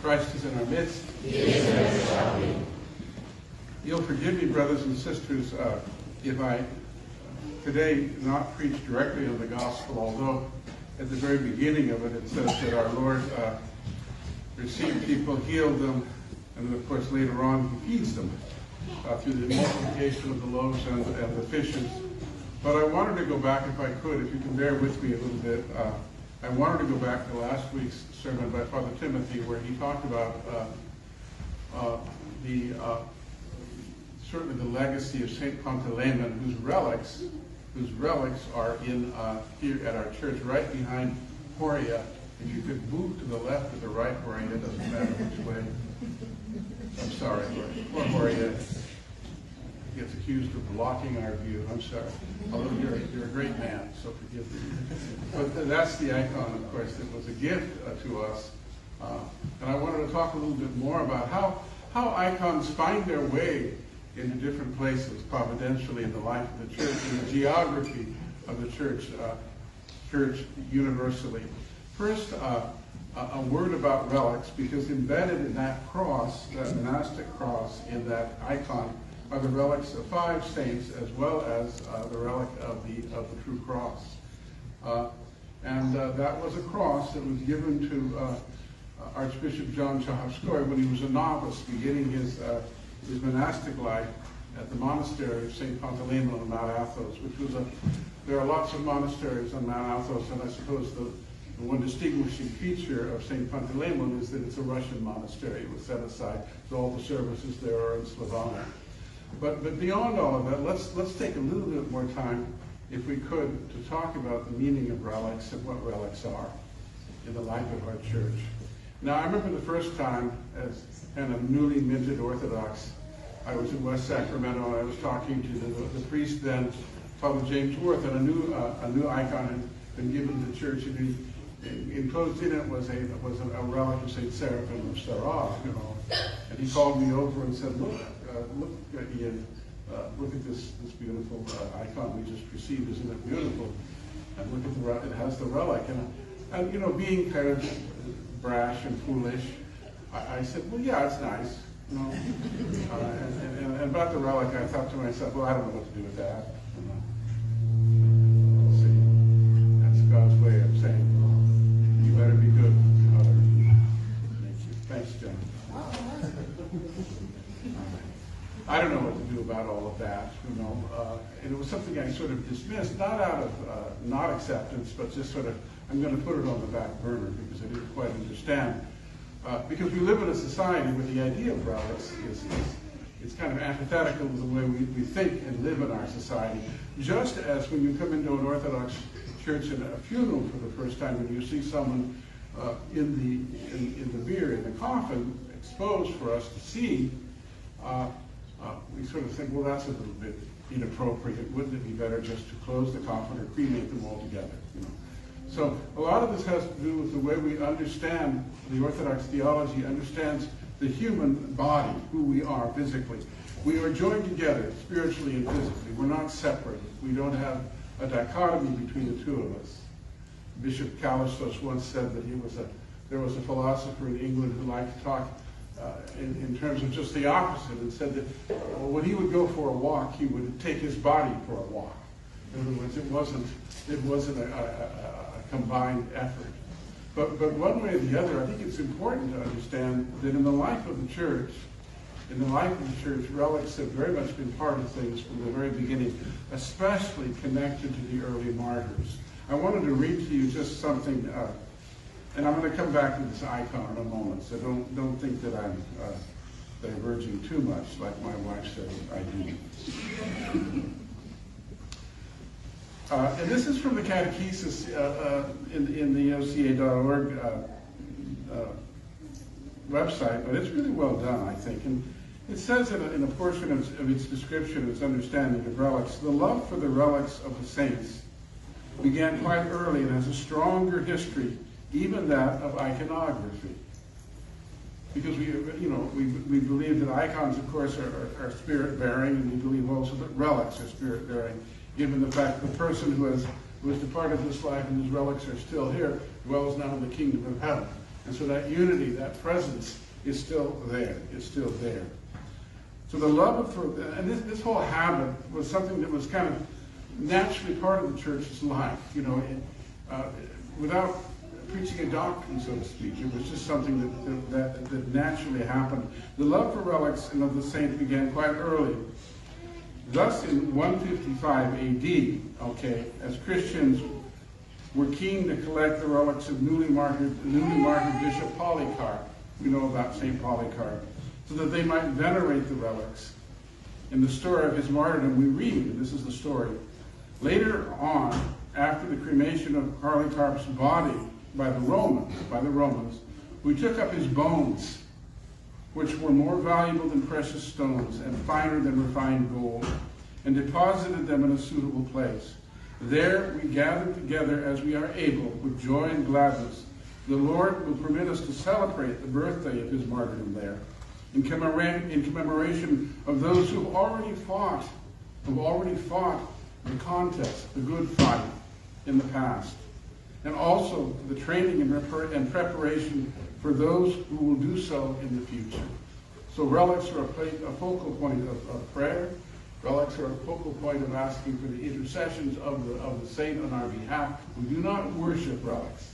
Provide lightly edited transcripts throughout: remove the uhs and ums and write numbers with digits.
Christ is in our midst. You'll forgive me, brothers and sisters, if I today not preach directly on the gospel, although at the very beginning of it, it says that our Lord received people, healed them, and then, of course, later on, he feeds them through the multiplication of the loaves and the fishes. But I wanted to go back, if I could, if you can bear with me a little bit. I wanted to go back to last week's sermon by Father Timothy, where he talked about certainly the legacy of St. Pantaleon, whose relics are in here at our church, right behind Horia. And you could move to the left or the right, Horia, it doesn't matter which way. I'm sorry, poor Horia gets accused of blocking our view. I'm sorry. Although you're a great man, so forgive me. But that's the icon, of course, that was a gift to us. And I wanted to talk a little bit more about how icons find their way into different places, providentially, in the life of the church, in the geography of the church, church universally. First, a word about relics, because embedded in that cross, that monastic cross, in that icon, are the relics of 5 saints, as well as the relic of the true cross. And that was a cross that was given to Archbishop John Chahavskoy when he was a novice, beginning his monastic life at the monastery of St. Pantaleon on Mount Athos, which was there are lots of monasteries on Mount Athos, and I suppose the one distinguishing feature of St. Pantaleon is that it's a Russian monastery. It was set aside, so all the services there are in Slavonic. But beyond all of that, let's take a little bit more time, if we could, to talk about the meaning of relics and what relics are in the life of our church. Now, I remember the first time, as kind of newly minted Orthodox, I was in West Sacramento, and I was talking to the priest then, Father James Worth, and a new icon had been given to the church, and enclosed in it was a relic of Saint Seraphim of Sarov, you know. And he called me over and said, "Look, Ian, look at this beautiful icon we just received. Isn't it beautiful? And look at it has the relic." And you know, being kind of brash and foolish, I said, "Well, yeah, it's nice, you know." And about the relic, I thought to myself, "Well, I don't know what to do with that." You know. We'll see. That's God's way of saying, "You better be good, Father." Thank you. Thanks, John. I don't know what to do about all of that, you know. And it was something I sort of dismissed, not out of not acceptance, but just sort of, I'm going to put it on the back burner because I didn't quite understand. Because we live in a society where the idea of relics is kind of antithetical to the way we think and live in our society. Just as when you come into an Orthodox church in a funeral for the first time and you see someone in the bier, in the coffin, exposed for us to see, we sort of think, well, that's a little bit inappropriate. Wouldn't it be better just to close the coffin or cremate them all together? You know? So a lot of this has to do with the way we understand, the Orthodox theology understands the human body, who we are physically. We are joined together spiritually and physically. We're not separate. We don't have a dichotomy between the two of us. Bishop Kallistos once said that there was a philosopher in England who liked to talk in terms of just the opposite, and said that when he would go for a walk, he would take his body for a walk. In other words, it wasn't a combined effort. But one way or the other, I think it's important to understand that in the life of the church, relics have very much been part of things from the very beginning, especially connected to the early martyrs. I wanted to read to you just something. And I'm going to come back to this icon in a moment, so don't think that I'm diverging too much, like my wife said I do. And this is from the catechesis in the OCA.org website, but it's really well done, I think. And it says in a portion of its description, its understanding of relics, the love for the relics of the saints began quite early and has a stronger history, even that of iconography. Because we believe that icons, of course, are spirit-bearing, and we believe also that relics are spirit-bearing, given the fact that the person who has departed this life and whose relics are still here dwells now in the kingdom of heaven. And so that unity, that presence is still there. It's still there. So the love for, and this whole habit was something that was kind of naturally part of the church's life, you know, without preaching a doctrine, so to speak. It was just something that naturally happened. The love for relics and of the saints began quite early. Thus, in 155 AD, okay, as Christians were keen to collect the relics of newly martyred Bishop Polycarp. We know about St. Polycarp, so that they might venerate the relics. In the story of his martyrdom, we read, and this is the story, later on, after the cremation of Polycarp's body by the Romans, we took up his bones, which were more valuable than precious stones and finer than refined gold, and deposited them in a suitable place. There we gathered together as we are able, with joy and gladness. The Lord will permit us to celebrate the birthday of his martyrdom there, in commemoration of those who have already fought the contest, the good fight in the past, and also the training and preparation for those who will do so in the future. So relics are a focal point of prayer. Relics are a focal point of asking for the intercessions of the saint on our behalf. We do not worship relics.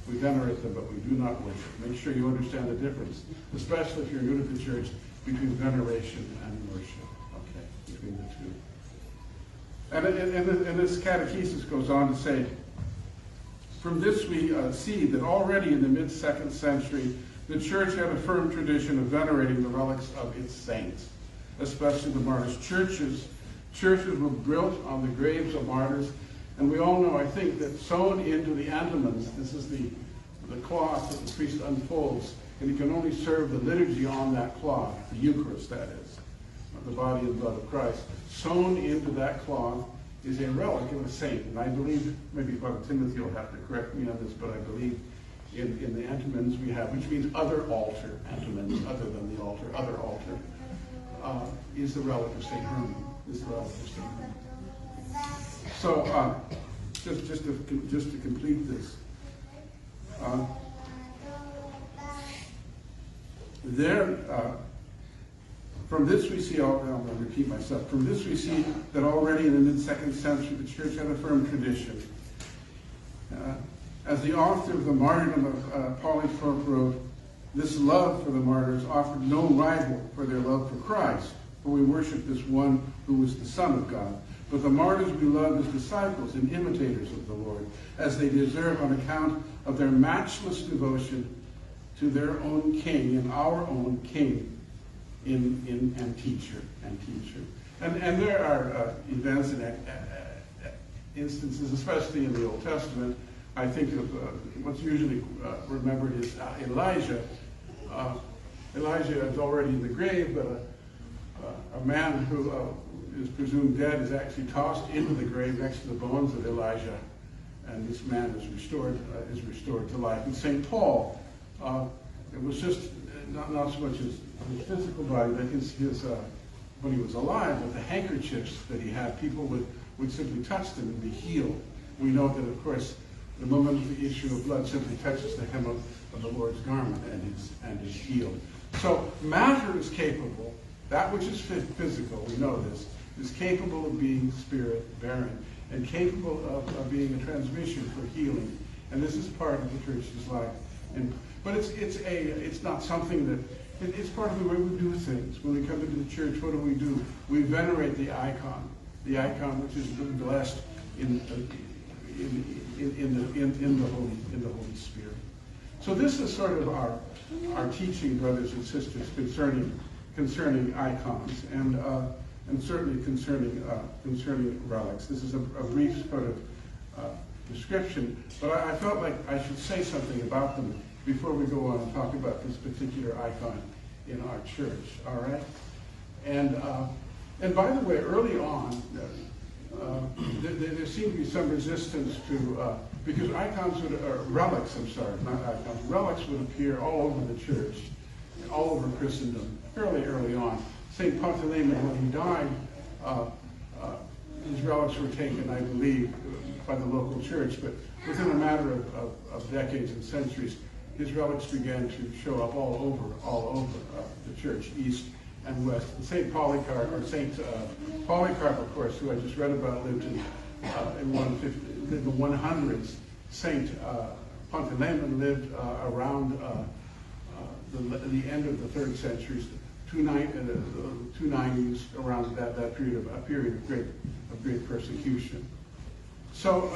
We venerate them, but we do not worship. Make sure you understand the difference, especially if you're new to the church, between veneration and worship. Okay, between the two. And this catechesis goes on to say, from this we see that already in the mid-2nd century, the church had a firm tradition of venerating the relics of its saints, especially the martyrs. Churches were built on the graves of martyrs, and we all know, I think, that sewn into the antimons, this is the cloth that the priest unfolds, and he can only serve the liturgy on that cloth, the Eucharist, that is, the body and blood of Christ. Sewn into that cloth is a relic of a saint, and I believe, maybe Father Timothy will have to correct me on this, but I believe in the antimons we have, which means other altar, antimons, other than the altar, other altar, is the relic of St. Herman. Is the relic of St. Herman. So, just to complete this, from this we see, I'll repeat myself, from this we see that already in the mid-2nd century the church had a firm tradition. As the author of the martyrdom of Polycarp wrote, this love for the martyrs offered no rival for their love for Christ, for we worship this one who is the Son of God. But the martyrs we love as disciples and imitators of the Lord, as they deserve on account of their matchless devotion to their own King and our own King and teacher. And there are events and instances, especially in the Old Testament. I think of what's usually remembered is Elijah. Elijah is already in the grave, but a man who is presumed dead is actually tossed into the grave next to the bones of Elijah, and this man is restored to life. And St. Paul, it was just not so much his physical body, but his when he was alive, with the handkerchiefs that he had, people would simply touch them and be healed. We know that, of course, the moment of the issue of blood simply touches the hem of the Lord's garment and is healed. So matter is capable, that which is physical, we know this, is capable of being spirit-bearing and capable of being a transmission for healing. And this is part of the church's life. But it's not something that, it's part of the way we do things. When we come into the church, what do? We venerate the icon which is blessed in the Holy Spirit. So this is sort of our teaching, brothers and sisters, concerning icons and certainly concerning relics. This is a brief sort of description, but I felt like I should say something about them before we go on and talk about this particular icon in our church. All right, and by the way, early on. There seemed to be some resistance to, because relics would appear all over the church, all over Christendom, fairly early on. St. Pantaleon, when he died, his relics were taken, I believe, by the local church, but within a matter of decades and centuries, his relics began to show up all over the church, east and west. St. Polycarp, or St. Polycarp, of course, who I just read about, lived in the 100s. St. Panteleimon lived around the end of the 3rd century, 290s, around that period of great persecution. So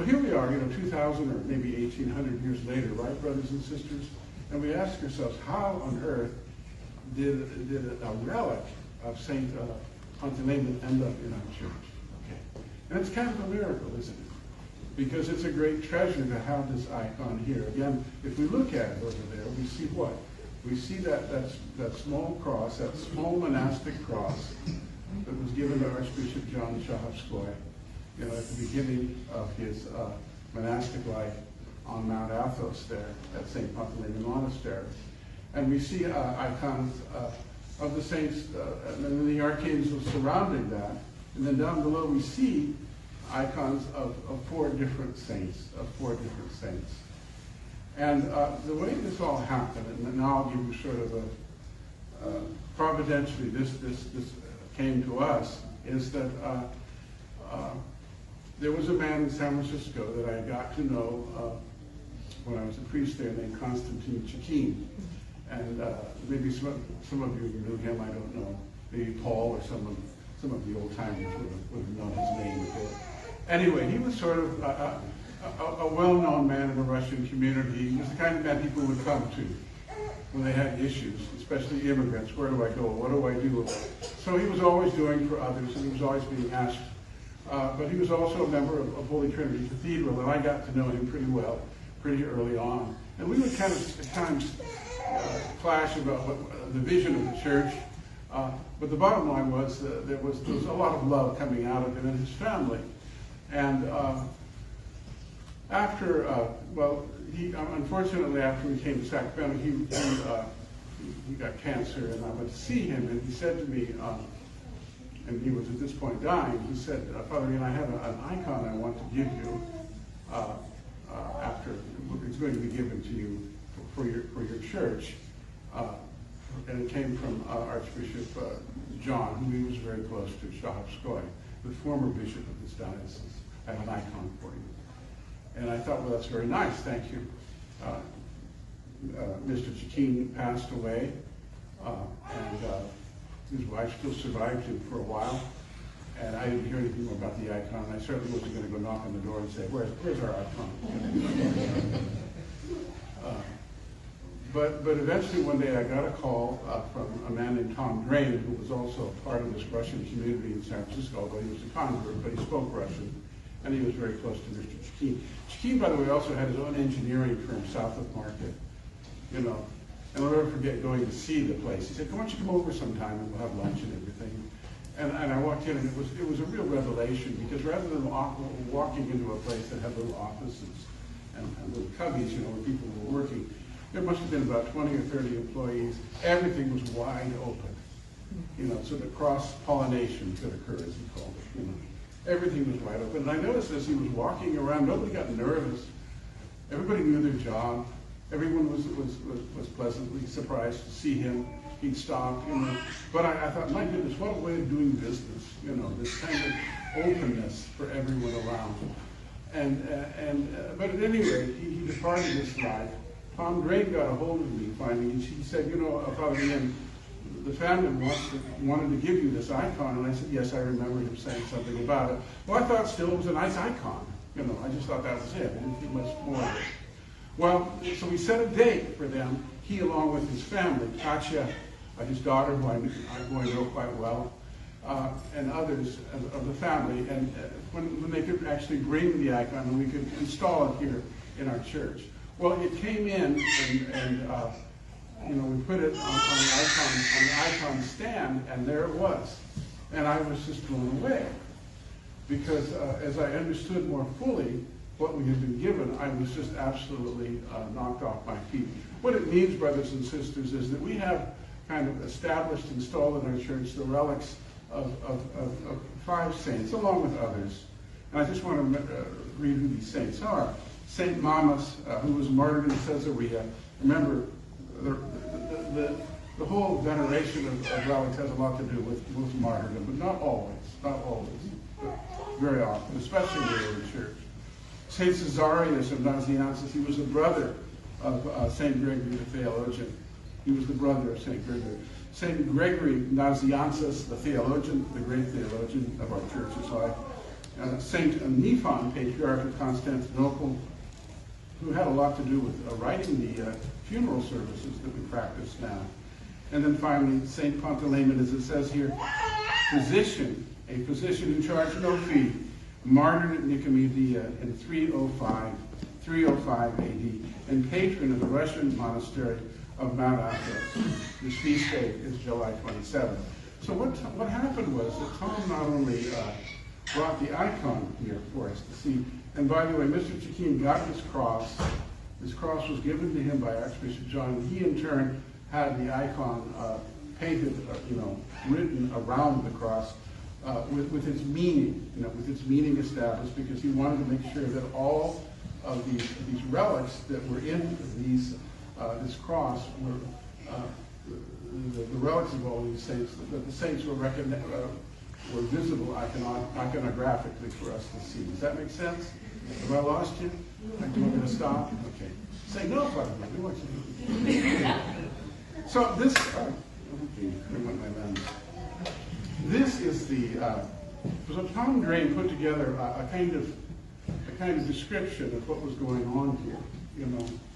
here we are, 2,000 or maybe 1,800 years later, right, brothers and sisters? And we ask ourselves, how on earth did a relic of St. Panteleimon end up in our church? Okay. And it's kind of a miracle, isn't it? Because it's a great treasure to have this icon here. Again, if we look at it over there, we see what? We see that small cross, that small monastic cross that was given to Archbishop John Shahavskoy, at the beginning of his monastic life on Mount Athos there at St. Panteleimon Monastery. And we see icons of the saints and the archangels surrounding that. And then down below we see icons of 4 different saints, And the way this all happened, and now I'll give you sort of providentially this came to us, is that there was a man in San Francisco that I got to know when I was a priest there named Constantine Chikin. And maybe some of you knew him, I don't know. Maybe Paul or some of the old timers would have known his name a bit. Anyway, he was sort of a well-known man in the Russian community. He was the kind of man people would come to when they had issues, especially immigrants. Where do I go? What do I do? So he was always doing for others, and he was always being asked. But he was also a member of Holy Trinity Cathedral, and I got to know him pretty well, pretty early on. And we would kind of at times clash about the vision of the church. But the bottom line was there was a lot of love coming out of him and his family. And unfortunately, after we came to Sacramento, he got cancer, and I went to see him, and he said to me, and he was at this point dying, he said, Father Ian, I have an icon I want to give you after it's going to be given to you for your church. And it came from Archbishop John, who he was very close to, Shahavskoy, the former bishop of this diocese. I have an icon for you. And I thought, well, that's very nice, thank you. Mr. Chikin passed away, and his wife still survived him for a while. And I didn't hear anything more about the icon. I certainly wasn't going to go knock on the door and say, where's our icon? But eventually one day I got a call from a man named Tom Drain, who was also part of this Russian community in San Francisco, although he was a convert, but he spoke Russian, and he was very close to Mr. Chikin. Chikin, by the way, also had his own engineering firm south of Market, and I'll never forget going to see the place. He said, why don't you come over sometime and we'll have lunch and everything. And I walked in, and it was a real revelation, because rather than walking into a place that had little offices and little cubbies, where people were working, there must have been about 20 or 30 employees. Everything was wide open, so the cross-pollination could occur, as he called it. Everything was wide open. And I noticed as he was walking around, nobody got nervous. Everybody knew their job. Everyone was pleasantly surprised to see him. He'd stop, But I thought, my goodness, what a way of doing business, this kind of openness for everyone around. But at any rate, he departed this life. Tom Drain got a hold of me finally, and he said, Father Ian, the family wanted to give you this icon. And I said, yes, I remember him saying something about it. Well, I thought still it was a nice icon. I just thought that was it. I didn't think much more of it. Well, so we set a date for them, he along with his family, Katya, his daughter, who I know quite well, and others of the family, and when they could actually bring the icon and we could install it here in our church. Well, it came in, and we put it on the icon stand, and there it was. And I was just blown away, because as I understood more fully what we had been given, I was just absolutely knocked off my feet. What it means, brothers and sisters, is that we have kind of established, installed in our church, the relics of 5 saints, along with others. And I just want to read who these saints are. Saint Mamas, who was martyred in Caesarea. Remember, the whole veneration of relics has a lot to do with martyrdom, but not always, but very often, especially in the early church. Saint Caesarius of Nazianzus, he was a brother of Saint Gregory the theologian. He was the brother of Saint Gregory. Saint Gregory Nazianzus, the theologian, the great theologian of our church's life. Saint Nephon, Patriarch of Constantinople, who had a lot to do with writing the funeral services that we practice now. And then finally, Saint Panteleimon, as it says here, physician, a physician who charged no fee, martyred at Nicomedia in 305 AD, and patron of the Russian monastery of Mount Athos. His feast day is July 27th. So what happened was that Tom not only brought the icon here for us to see, and by the way, Mr. Chikeen got this cross. This cross was given to him by Archbishop John, and he in turn had the icon painted, written around the cross with its meaning, with its meaning established, because he wanted to make sure that all of these relics that were in this cross were the relics of all these saints, that the saints were visible iconographically for us to see. Does that make sense? Have I lost you? Do you want me to stop? Okay. Say no, Father. We want you to. So this, this is the. So Tom Drain put together a kind of description of what was going on here.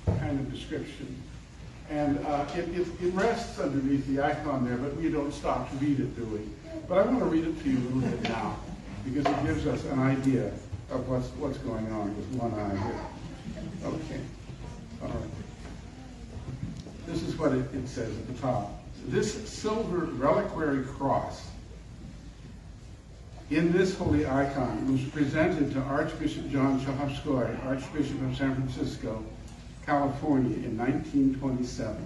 A kind of description, and it rests underneath the icon there, but we don't stop to read it, do we? But I want to read it to you a little bit now, because it gives us an idea of what's going on with one eye here. Okay. All right. This is what it says at the top. This silver reliquary cross in this holy icon was presented to Archbishop John Shahovskoy, Archbishop of San Francisco, California, in 1927,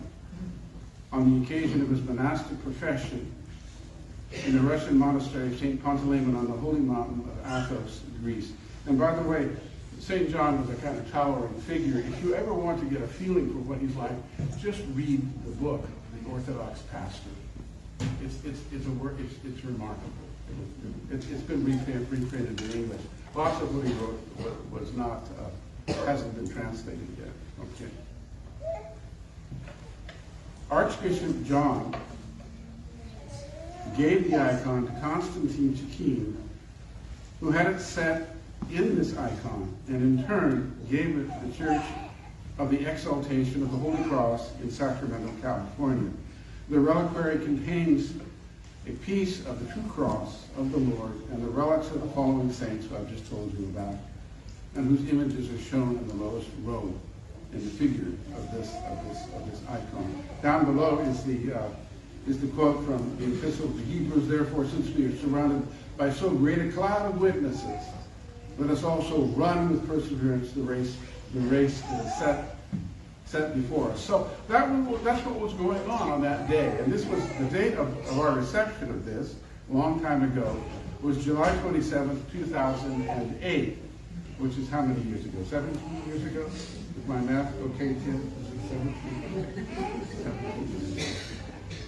on the occasion of his monastic profession in the Russian monastery of St. Panteleimon on the holy mountain of Athos, Greece. And by the way, St. John was a kind of towering figure. If you ever want to get a feeling for what he's like, just read the book, The Orthodox Pastor. It's a work. It's remarkable. It's been reprinted in English. Lots of what he wrote was not hasn't been translated yet. Okay. Archbishop John gave the icon to Constantine Chikeen, who had it set in this icon, and in turn gave it to the Church of the Exaltation of the Holy Cross in Sacramento, California. The reliquary contains a piece of the true cross of the Lord and the relics of the following saints who I've just told you about, and whose images are shown in the lowest row in the figure of this icon. Down below is the quote from the Epistle to Hebrews. Therefore, since we are surrounded by so great a cloud of witnesses, let us also run with perseverance the race that is set before us. So that's what was going on that day. And this was the date of our reception of this, a long time ago, was July 27th, 2008, which is how many years ago? 17 years ago? Is my math okay, Tim? Is it 17 years?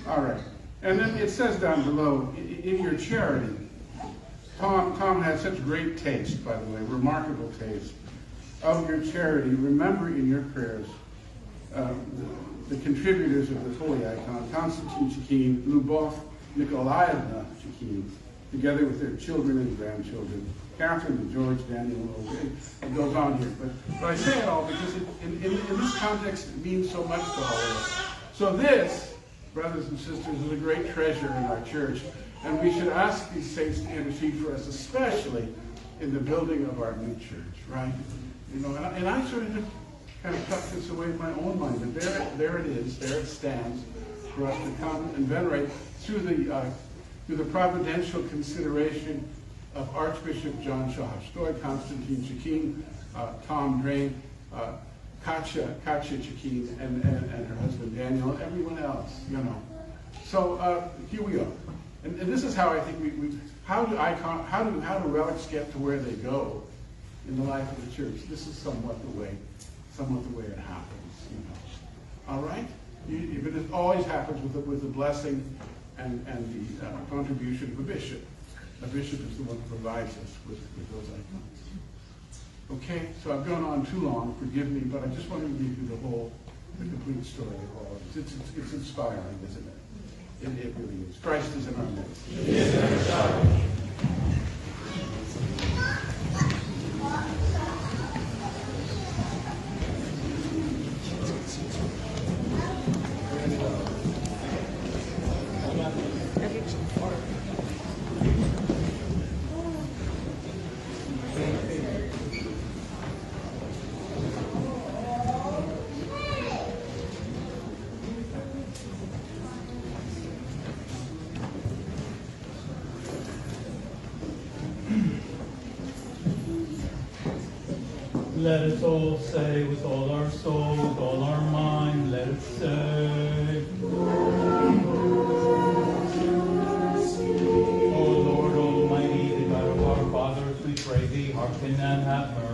All right. And then it says down below, in your charity, Tom had such great taste, by the way, remarkable taste. Of your charity, remember in your prayers the contributors of this holy icon, Constantine Chikeen, Lubov Nikolaevna Chikeen, together with their children and grandchildren, Catherine and George, Daniel, and it goes on here. But I say it all because in this context it means so much to all of us. So this, brothers and sisters, is a great treasure in our church. And we should ask these saints to intercede for us, especially in the building of our new church, right? And I sort of just kind of tucked this away in my own mind. But there it is, there it stands for us to come and venerate through the providential consideration of Archbishop John Shahovskoy, Constantine Chikeen, Tom Drain, Katya Chikeen, and her husband Daniel, and everyone else, So here we are. And this is how I think how do relics get to where they go? in the life of the church. This is somewhat the way it happens, you know. All right? But it always happens with the blessing and the contribution of a bishop. A bishop is the one who provides us with those icons. Okay, so I've gone on too long, forgive me, but I just wanted to give you the complete story of all of this. It's inspiring, isn't it? It really is. Christ is in our midst. Let us all say with all our soul, with all our mind, let us say, O Lord Almighty, the God of our fathers, we pray thee, hearken and have mercy.